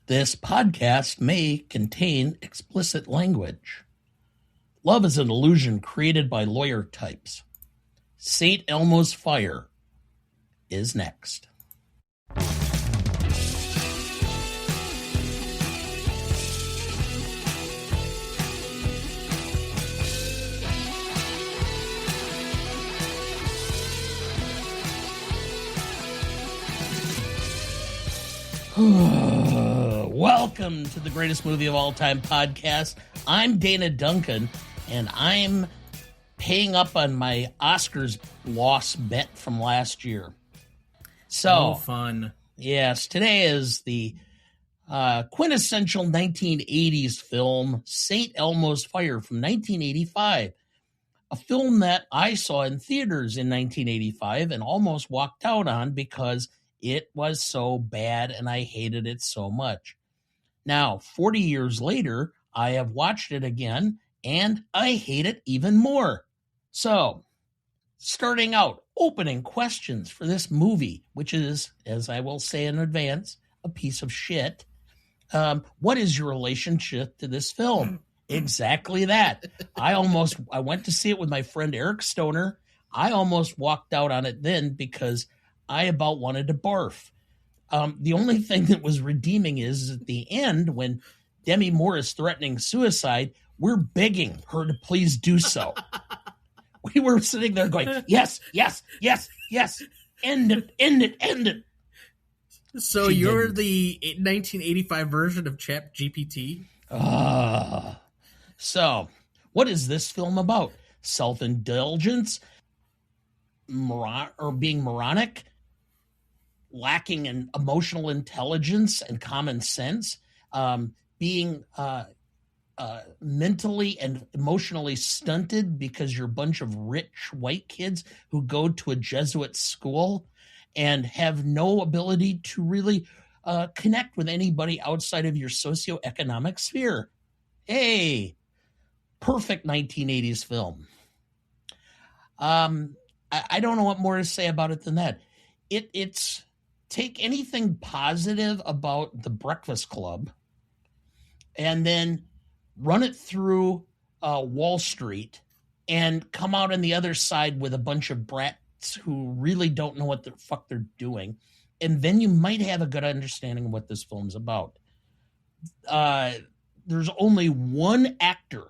This podcast may contain explicit language. Love is an illusion created by lawyer types. St. Elmo's Fire is next. Welcome to the greatest movie of all time podcast. I'm Dana Duncan, and I'm paying up on my Oscars loss bet from last year. So fun. Yes, today is the quintessential 1980s film, St. Elmo's Fire from 1985. A film that I saw in theaters in 1985 and almost walked out on because it was so bad and I hated it so much. Now, 40 years later, I have watched it again and I hate it even more. So, starting out, opening questions for this movie, which is, as I will say in advance, a piece of shit. What is your relationship to this film? Exactly that. I went to see it with my friend Eric Stoner. I almost walked out on it then because I about wanted to barf. The only thing that was redeeming is at the end when Demi Moore is threatening suicide, we're begging her to please do so. We were sitting there going, yes, yes, yes, yes. End it, end it, end it. So you're the 1985 version of ChatGPT? So, what is this film about? Self-indulgence? Being moronic? Lacking in emotional intelligence and common sense? Being mentally and emotionally stunted because you're a bunch of rich white kids who go to a Jesuit school and have no ability to really connect with anybody outside of your socioeconomic sphere. Hey, perfect 1980s film. I don't know what more to say about it than that. It's take anything positive about The Breakfast Club and then run it through Wall Street and come out on the other side with a bunch of brats who really don't know what the fuck they're doing. And then you might have a good understanding of what this film's about. There's only one actor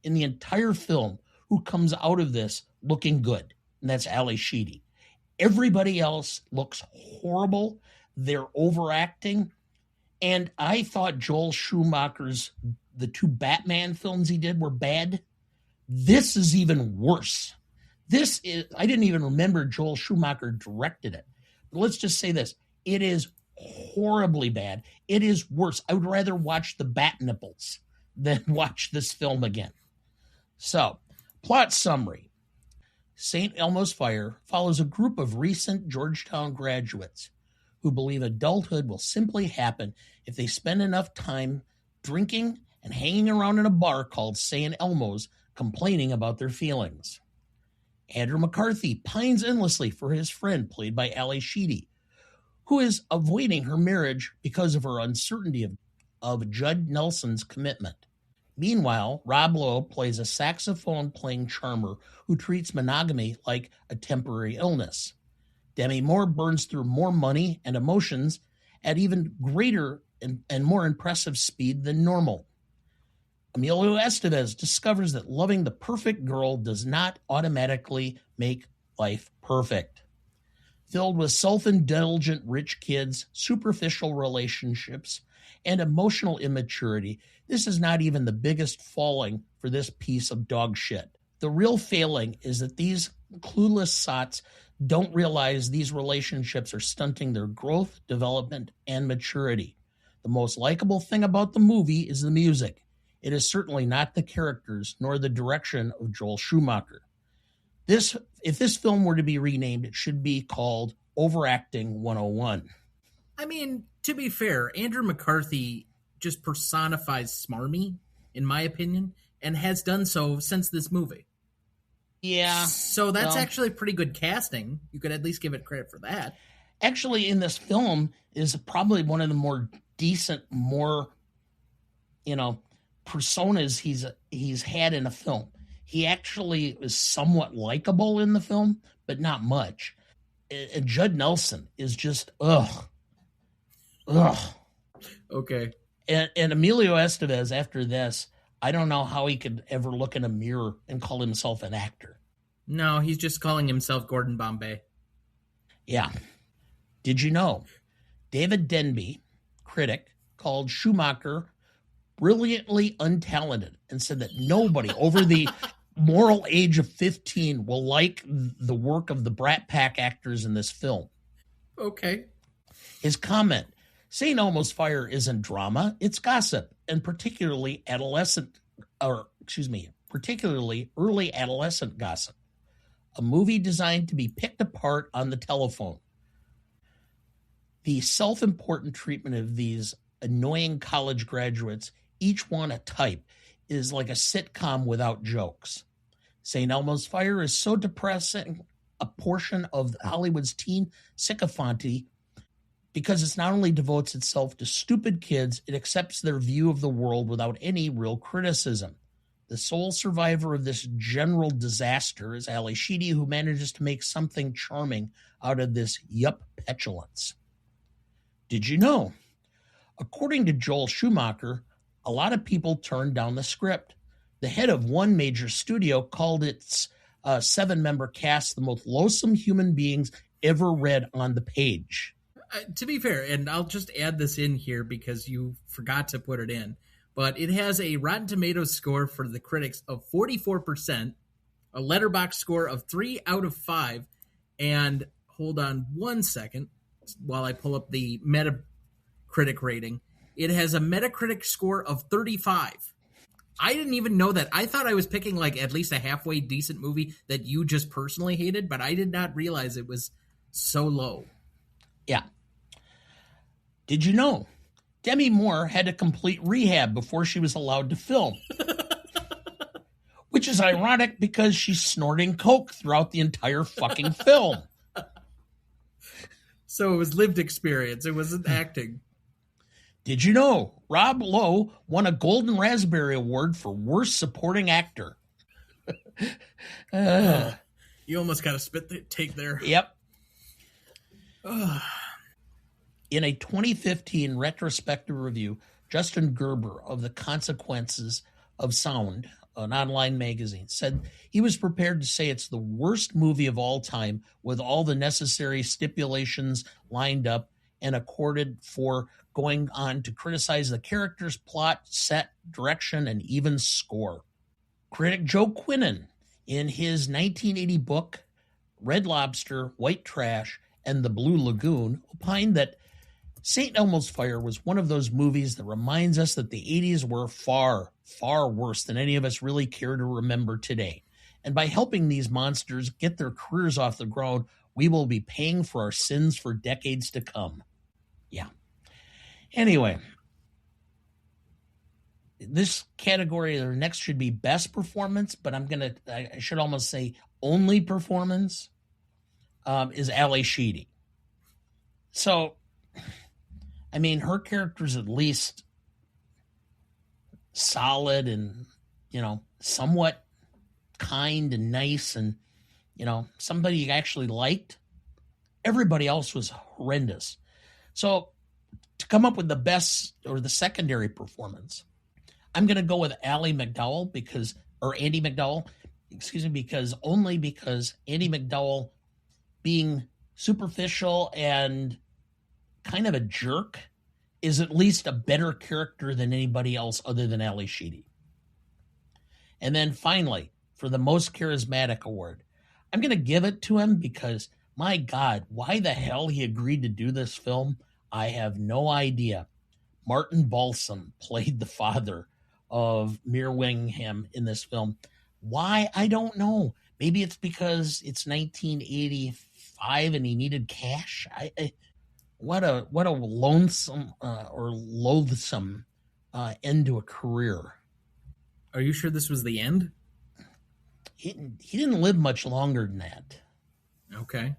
in the entire film who comes out of this looking good, and that's Ali Sheedy. Everybody else looks horrible. They're overacting. And I thought Joel Schumacher's, the two Batman films he did were bad. This is even worse. I didn't even remember Joel Schumacher directed it. But let's just say this. It is horribly bad. It is worse. I would rather watch the Bat Nipples than watch this film again. So, plot summary. St. Elmo's Fire follows a group of recent Georgetown graduates who believe adulthood will simply happen if they spend enough time drinking and hanging around in a bar called St. Elmo's, complaining about their feelings. Andrew McCarthy pines endlessly for his friend, played by Ali Sheedy, who is avoiding her marriage because of her uncertainty of Judd Nelson's commitment. Meanwhile, Rob Lowe plays a saxophone-playing charmer who treats monogamy like a temporary illness. Demi Moore burns through more money and emotions at even greater and more impressive speed than normal. Emilio Estevez discovers that loving the perfect girl does not automatically make life perfect. Filled with self-indulgent rich kids, superficial relationships, and emotional immaturity, this is not even the biggest falling for this piece of dog shit. The real failing is that these clueless sots don't realize these relationships are stunting their growth, development, and maturity. The most likable thing about the movie is the music. It is certainly not the characters nor the direction of Joel Schumacher. If this film were to be renamed, it should be called Overacting 101. I mean, to be fair, Andrew McCarthy just personifies smarmy, in my opinion, and has done so since this movie. Yeah. So that's actually pretty good casting. You could at least give it credit for that. Actually, in this film is probably one of the more decent, more, personas he's had in a film. He actually is somewhat likable in the film, but not much. And Judd Nelson is just ugh. Okay. And Emilio Estevez, after this, I don't know how he could ever look in a mirror and call himself an actor. No, he's just calling himself Gordon Bombay. Yeah. Did you know David Denby, critic, called Schumacher brilliantly untalented and said that nobody over the moral age of 15 will like the work of the Brat Pack actors in this film. Okay. His comment, St. Elmo's Fire isn't drama, it's gossip, and particularly early adolescent gossip. A movie designed to be picked apart on the telephone. The self-important treatment of these annoying college graduates, each one a type, is like a sitcom without jokes. St. Elmo's Fire is so depressing a portion of Hollywood's teen sycophancy because it not only devotes itself to stupid kids, it accepts their view of the world without any real criticism. The sole survivor of this general disaster is Ali Sheedy, who manages to make something charming out of this petulance. Did you know? According to Joel Schumacher, a lot of people turned down the script. The head of one major studio called its 7-member cast the most loathsome human beings ever read on the page. To be fair, and I'll just add this in here because you forgot to put it in, but it has a Rotten Tomatoes score for the critics of 44%, a Letterboxd score of 3 out of 5, and hold on one second while I pull up the Metacritic rating. It has a Metacritic score of 35. I didn't even know that. I thought I was picking like at least a halfway decent movie that you just personally hated, but I did not realize it was so low. Yeah. Did you know Demi Moore had to complete rehab before she was allowed to film? Which is ironic because she's snorting coke throughout the entire fucking film. So it was lived experience. It wasn't acting. Did you know Rob Lowe won a Golden Raspberry Award for Worst Supporting Actor? You almost got a spit take there. Yep. In a 2015 retrospective review, Justin Gerber of The Consequences of Sound, an online magazine, said he was prepared to say it's the worst movie of all time with all the necessary stipulations lined up and accorded for going on to criticize the characters, plot, set, direction, and even score. Critic Joe Quinnan, in his 1980 book, Red Lobster, White Trash, and the Blue Lagoon, opined that St. Elmo's Fire was one of those movies that reminds us that the 80s were far, far worse than any of us really care to remember today. And by helping these monsters get their careers off the ground, we will be paying for our sins for decades to come. Yeah. Anyway, this category or next should be best performance, but I should almost say only performance is Ali Sheedy. So, I mean, her character's at least solid and, somewhat kind and nice and, somebody you actually liked. Everybody else was horrendous. So to come up with the best or the secondary performance, I'm going to go with Andy McDowell because Andy McDowell being superficial and kind of a jerk is at least a better character than anybody else other than Ali Sheedy. And then finally, for the most charismatic award, I'm going to give it to him because, my God, why the hell he agreed to do this film, I have no idea. Martin Balsam played the father of Mere Wingham in this film. Why? I don't know. Maybe it's because it's 1985 and he needed cash. What a lonesome or loathsome end to a career. Are you sure this was the end? He didn't live much longer than that. Okay.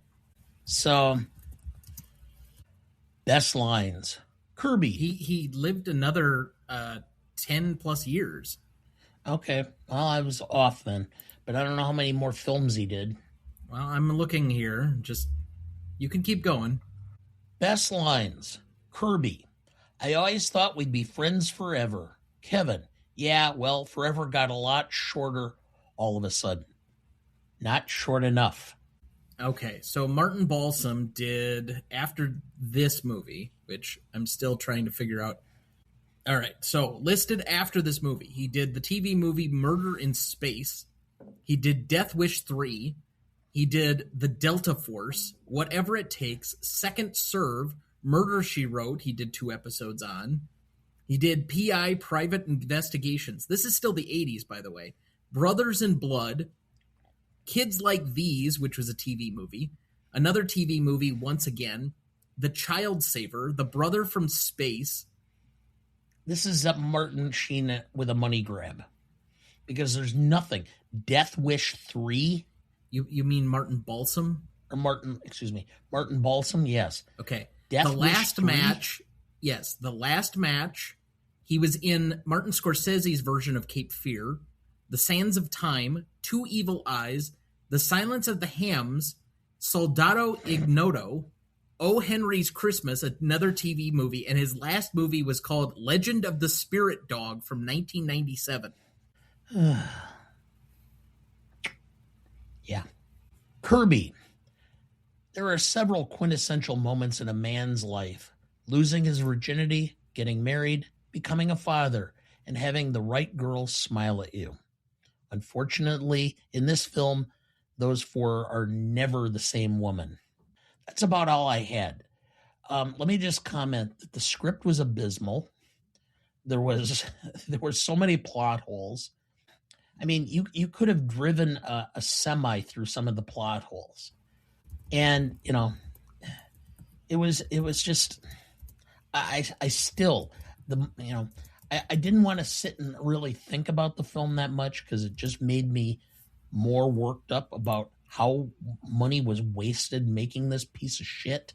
So, best lines. Kirby. He lived another 10 plus years. Okay. Well, I was off then, but I don't know how many more films he did. Well, I'm looking here. Just, you can keep going. Best lines. Kirby. I always thought we'd be friends forever. Kevin. Yeah, well, forever got a lot shorter all of a sudden. Not short enough. Okay, so Martin Balsam did, after this movie, which I'm still trying to figure out. All right, so listed after this movie, he did the TV movie Murder in Space. He did Death Wish 3. He did The Delta Force, Whatever It Takes, Second Serve, Murder, She Wrote. He did 2 episodes on. He did PI, Private Investigations. This is still the 80s, by the way. Brothers in Blood, Kids Like These, which was a TV movie. Another TV movie, once again. The Child Saver, The Brother from Space. This is Martin Sheen with a money grab. Because there's nothing. Death Wish 3. You mean Martin Balsam? Or Martin Balsam, yes. Okay. Death The Last Wish 3? Match. Yes, The Last Match. He was in Martin Scorsese's version of Cape Fear. The Sands of Time, Two Evil Eyes, The Silence of the Hams, Soldado Ignoto, O. Henry's Christmas, another TV movie, and his last movie was called Legend of the Spirit Dog from 1997. Yeah. Kirby. There are several quintessential moments in a man's life. Losing his virginity, getting married, becoming a father, and having the right girl smile at you. Unfortunately, in this film, those 4 are never the same woman. That's about all I had. Let me just comment that the script was abysmal. There were so many plot holes. I mean, you could have driven a semi through some of the plot holes. And, it was just, I didn't want to sit and really think about the film that much because it just made me more worked up about how money was wasted making this piece of shit.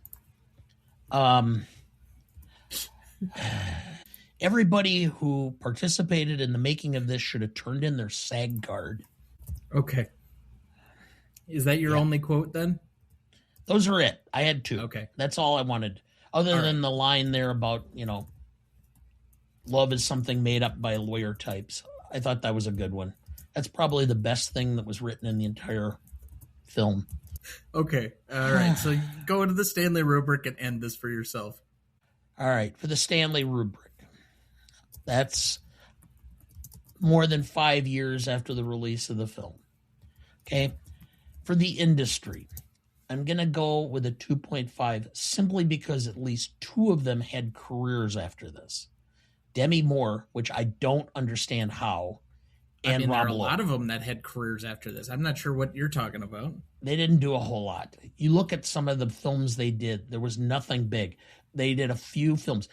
Everybody who participated in the making of this should have turned in their SAG card. Okay. Is that your only quote then? Those are it. I had 2. Okay. That's all I wanted. Other than the line there about, love is something made up by lawyer types. I thought that was a good one. That's probably the best thing that was written in the entire film. Okay. All right. So go into the Stanley Rubric and end this for yourself. All right. For the Stanley Rubric. That's more than 5 years after the release of the film. Okay. For the industry, I'm going to go with a 2.5 simply because at least 2 of them had careers after this. Demi Moore, which I don't understand how, and there Rob are a Lowe. lot of them that had careers after this. I'm not sure what you're talking about. They didn't do a whole lot. You look at some of the films they did, there was nothing big. They did a few films.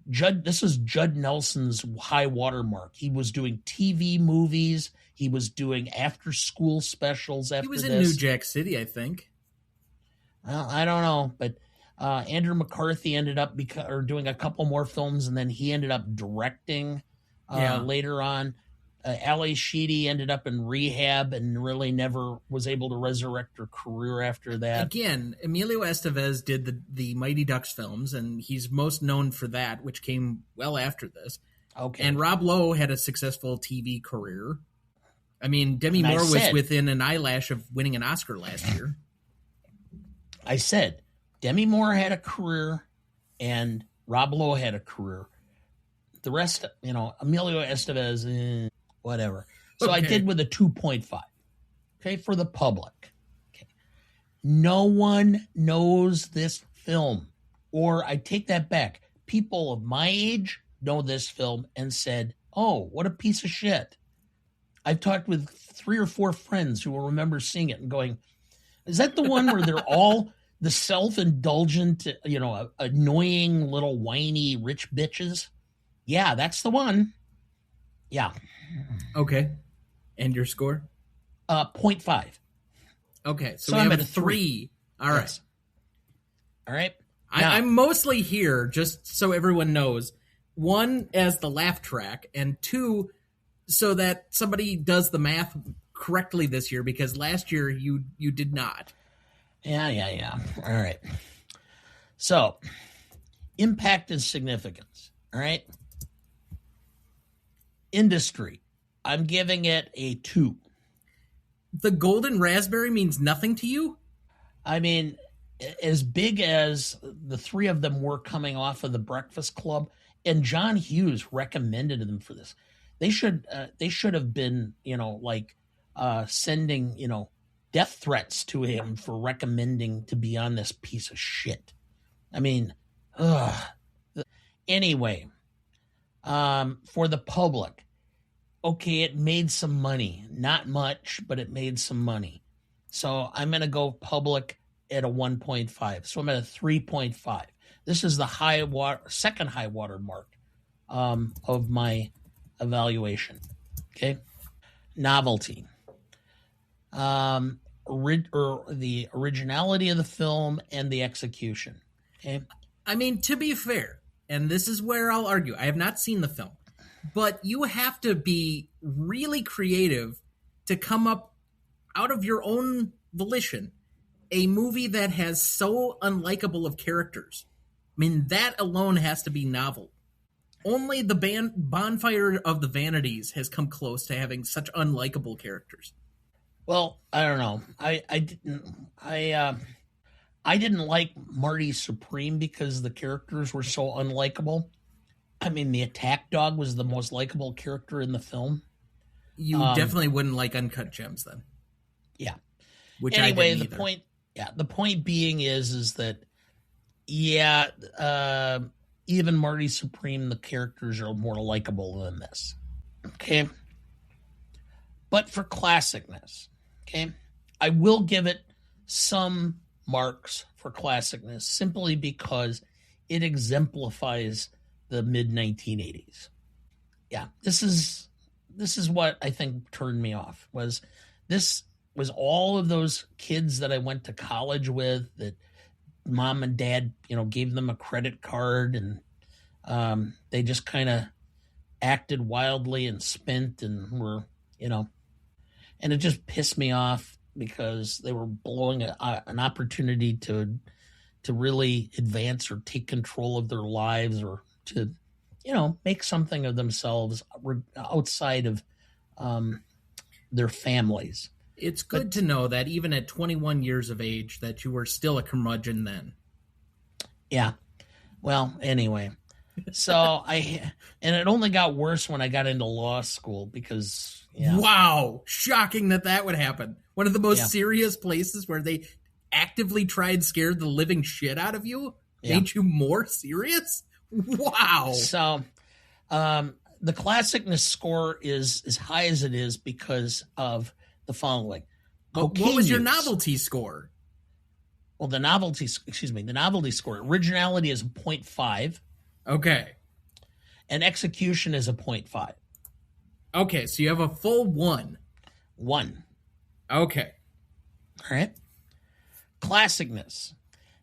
This is Judd Nelson's high watermark. He was doing TV movies. He was doing after-school specials after this. He was in New Jack City, I think. Well, I don't know, but Andrew McCarthy ended up doing a couple more films, and then he ended up directing later on. Ali Sheedy ended up in rehab and really never was able to resurrect her career after that. Again, Emilio Estevez did the Mighty Ducks films, and he's most known for that, which came well after this. Okay. And Rob Lowe had a successful TV career. I mean, Demi Moore was within an eyelash of winning an Oscar last year. I said Demi Moore had a career and Rob Lowe had a career. The rest, Emilio Estevez, whatever. So okay. I did with a 2.5. Okay, for the public. Okay. No one knows this film. Or I take that back. People of my age know this film and said, oh, what a piece of shit. I've talked with 3 or 4 friends who will remember seeing it and going, is that the one where they're all the self-indulgent, annoying little whiny rich bitches? Yeah, that's the one. Yeah. Okay. And your score? 0.5. Okay. So we have a 3. All right. Yes. All right. Now, I'm mostly here, just so everyone knows, one, as the laugh track, and two, so that somebody does the math correctly this year, because last year you did not. yeah. All right. So, impact and significance. All right. Industry. I'm giving it a 2. The golden raspberry means nothing to you? I mean, as big as the three of them were coming off of the Breakfast Club, and John Hughes recommended them for this. They should have been, sending, death threats to him for recommending to be on this piece of shit. I mean, ugh. Anyway, for the public, okay, it made some money. Not much, but it made some money. So I'm going to go public at a 1.5. So I'm at a 3.5. This is the second high water mark of my evaluation. Okay. Novelty. The originality of the film and the execution. Okay. I mean, to be fair, and this is where I'll argue, I have not seen the film, but you have to be really creative to come up out of your own volition a movie that has so unlikable of characters. I mean, that alone has to be novel. Only the Bonfire of the Vanities has come close to having such unlikable characters. Well, I don't know. I didn't like Marty Supreme because the characters were so unlikable. I mean, the attack dog was the most likable character in the film. You definitely wouldn't like Uncut Gems then. Yeah. Which anyway, I didn't either. The point being is that even Marty Supreme, the characters are more likable than this. Okay. But for classicness, okay, I will give it some marks for classicness simply because it exemplifies the mid 1980s. Yeah, this is what I think turned me off. Was all of those kids that I went to college with that mom and dad, gave them a credit card and they just kind of acted wildly and spent and were, and it just pissed me off because they were blowing an opportunity to really advance or take control of their lives or to, make something of themselves outside of their families. It's good to know that even at 21 years of age that you were still a curmudgeon then. Yeah. Well, anyway. So and it only got worse when I got into law school because Wow. Shocking that would happen. One of the most serious places where they actively tried and scared the living shit out of you made you more serious? Wow. So the classicness score is as high as it is because of the following. What was your novelty score? Well, the novelty score. Originality is a 0.5. Okay. And execution is a 0.5. Okay, so you have a full 1. 1. Okay. All right. Classicness.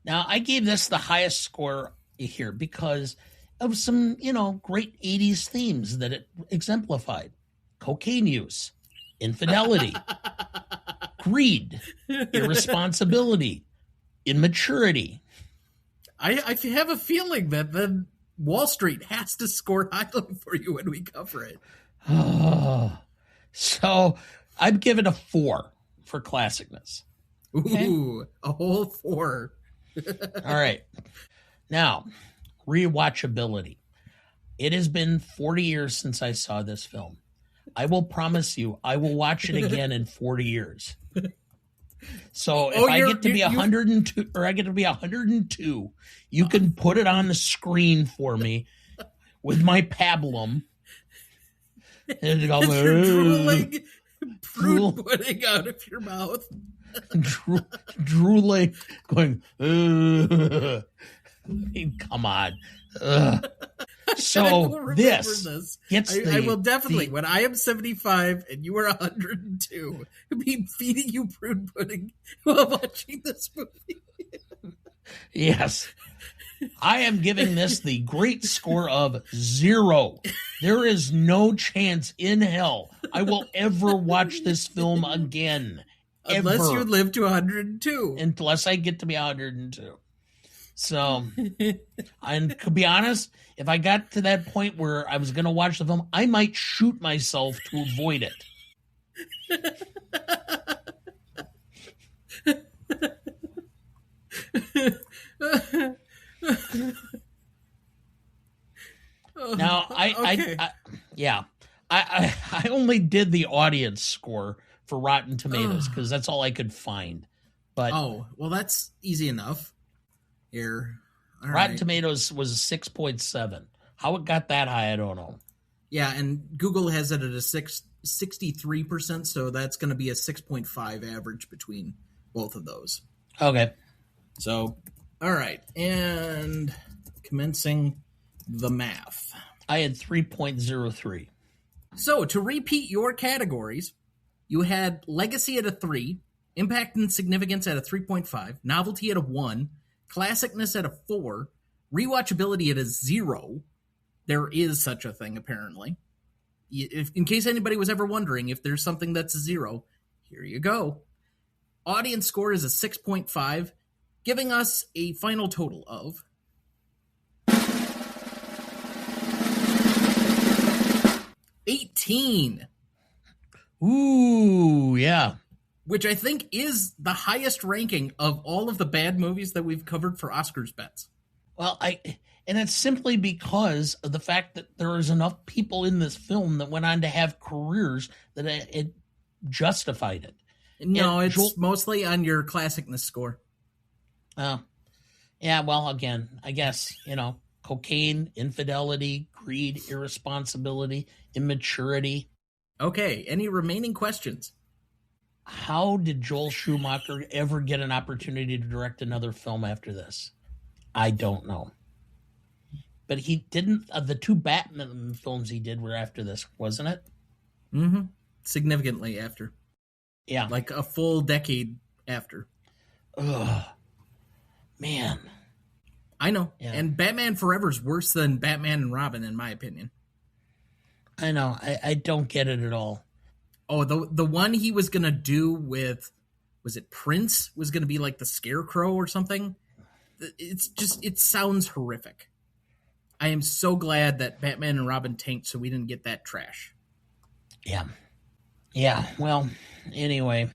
Now, I gave this the highest score here because of some, great 80s themes that it exemplified. Cocaine use, infidelity, greed, irresponsibility, immaturity. I have a feeling that then Wall Street has to score highly for you when we cover it. So I'd give it a 4 for classicness. Okay? Ooh, a whole 4. All right. Now, rewatchability. It has been 40 years since I saw this film. I will promise you, I will watch it again in 40 years. So if I get to be 102, or I get to be 102, you can put it on the screen for me with my pablum. And go, you're drooling fruit pudding out of your mouth. Drooling, going, I mean, come on. So this gets I will definitely, when I am 75 and you are 102, be feeding you prune pudding while watching this movie. Yes. I am giving this the great score of 0. There is no chance in hell I will ever watch this film again. Unless ever. you live to 102. Unless I get to be 102. So, and to be honest, if I got to that point where I was going to watch the film, I might shoot myself to avoid it. Now, I only did the audience score for Rotten Tomatoes because that's all I could find. But well, that's easy enough. Here, all Rotten right. Tomatoes was a 6.7. How it got that high, I don't know. Yeah, and Google has it at a 63%, so that's going to be a 6.5 average between both of those. Okay. So, all right, and commencing the math. I had 3.03. So, to repeat your categories, you had Legacy at a 3, Impact and Significance at a 3.5, Novelty at a 1, Classicness at a 4, Rewatchability at a 0. There is such a thing, apparently. In case anybody was ever wondering if there's something that's a 0, here you go. Audience score is a 6.5, giving us a final total of 18. Ooh, yeah. Which I think is the highest ranking of all of the bad movies that we've covered for Oscars bets. Well, and it's simply because of the fact that there is enough people in this film that went on to have careers that it justified it. No, it's mostly on your classicness score. Yeah, well, again, I guess, cocaine, infidelity, greed, irresponsibility, immaturity. Okay, any remaining questions? How did Joel Schumacher ever get an opportunity to direct another film after this? I don't know. But he didn't. The 2 Batman films he did were after this, wasn't it? Mm-hmm. Significantly after. Yeah. Like a full decade after. Ugh. Man. I know. Yeah. And Batman Forever's worse than Batman and Robin, in my opinion. I know. I don't get it at all. Oh, the one he was going to do with, was it Prince? Was going to be like the Scarecrow or something? It sounds horrific. I am so glad that Batman and Robin tanked so we didn't get that trash. Yeah. Yeah, well, anyway.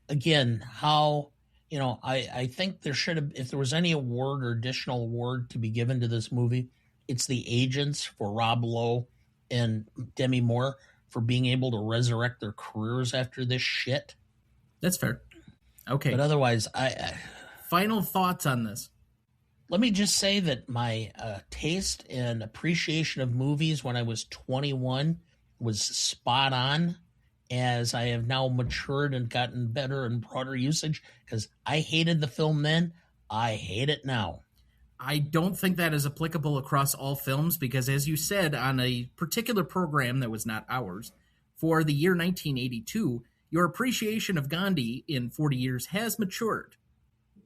Again, how, I think there should have, if there was any award or additional award to be given to this movie, it's the agents for Rob Lowe and Demi Moore for being able to resurrect their careers after this shit. That's fair. Okay. But otherwise, final thoughts on this. Let me just say that my taste and appreciation of movies when I was 21 was spot on, as I have now matured and gotten better and broader usage, because I hated the film then. I hate it now. I don't think that is applicable across all films because, as you said, on a particular program that was not ours, for the year 1982, your appreciation of Gandhi in 40 years has matured.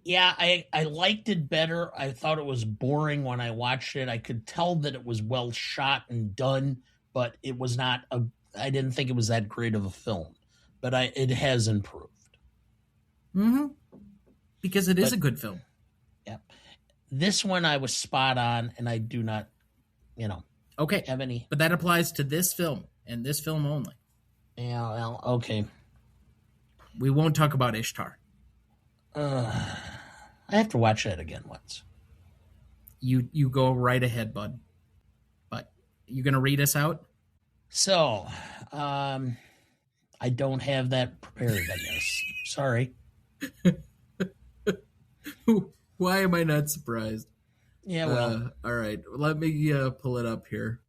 Yeah, I liked it better. I thought it was boring when I watched it. I could tell that it was well shot and done, but it was not I didn't think it was that great of a film. But it has improved. Mm-hmm. Because it is a good film. Yeah. This one I was spot on, and I do not, okay, have any. But that applies to this film and this film only. Yeah, well, okay. We won't talk about Ishtar. I have to watch that again once. You go right ahead, bud. But you gonna read us out? So, I don't have that prepared, I guess. Sorry. Why am I not surprised? Yeah, well. All right. Let me pull it up here.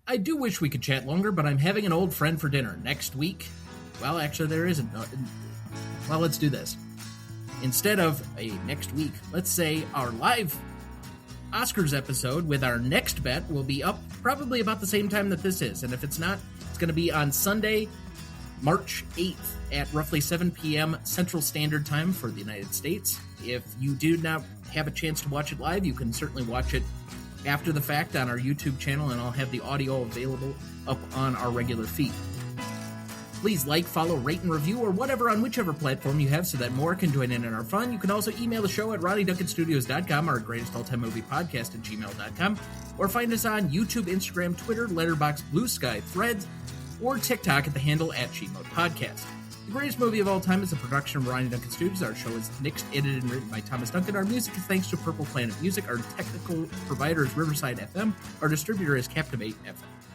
I do wish we could chat longer, but I'm having an old friend for dinner next week. Well, actually, there isn't. Well, let's do this. Instead of a next week, let's say our live Oscars episode with our next bet will be up probably about the same time that this is. And if it's not, it's going to be on Sunday, March 8th at roughly 7 p.m. Central Standard Time for the United States. If you do not have a chance to watch it live, you can certainly watch it after the fact on our YouTube channel, and I'll have the audio available up on our regular feed. Please like, follow, rate, and review, or whatever on whichever platform you have so that more can join in our fun. You can also email the show at RonnyDuncanStudios.com or Greatest All-Time Movie Podcast at gmail.com, or find us on YouTube, Instagram, Twitter, Letterboxd, Blue Sky, Threads, or TikTok at the handle at Cheat Mode Podcast. The Greatest Movie of All Time is a production of Ronny Duncan Studios. Our show is mixed, edited, and written by Thomas Duncan. Our music is thanks to Purple Planet Music. Our technical provider is Riverside FM. Our distributor is Captivate FM.